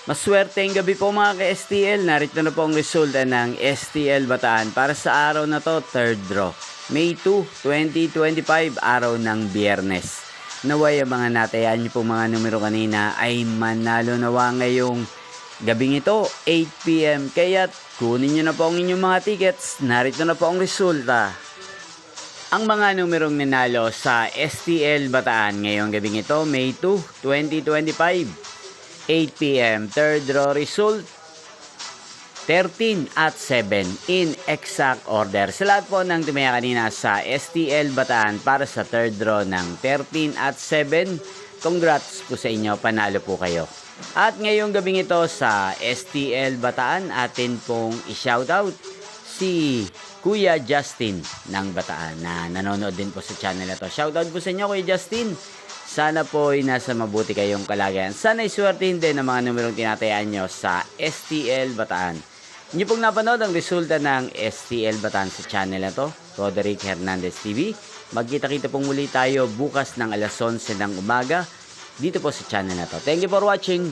Maswerteng gabi po mga ka-STL. Narito na po ang resulta ng STL Bataan para sa araw na to, third draw. May 2, 2025, araw ng Biyernes. Naway ang mga natayan niyo po mga numero kanina ay manalo nawa ngayong gabing ito, 8 PM. Kaya kunin niyo na po ang inyong mga tickets. Narito na po ang resulta. Ang mga numerong nanalo sa STL Bataan ngayong gabing ito, May 2, 2025. 8 PM, third draw result, 13 at 7 in exact order. Sa lahat po ng tumaya kanina sa STL Bataan para sa third draw ng 13 at 7, congrats po sa inyo, panalo po kayo. At ngayong gabing ito sa STL Bataan, atin pong i-shoutout si Kuya Justin ng Bataan na nanonood din po sa channel na to. Shoutout po sa inyo Kuya Justin. Sana po ay nasa mabuti kayong kalagayan. Sana iswertein din ang mga numerong tinatayaan nyo sa STL Bataan. Inyo pong napanood ang resulta ng STL Bataan sa channel na to, Roderick Hernandez TV. Magkita-kita pong muli tayo bukas ng alas 11 ng umaga dito po sa channel na to. Thank you for watching.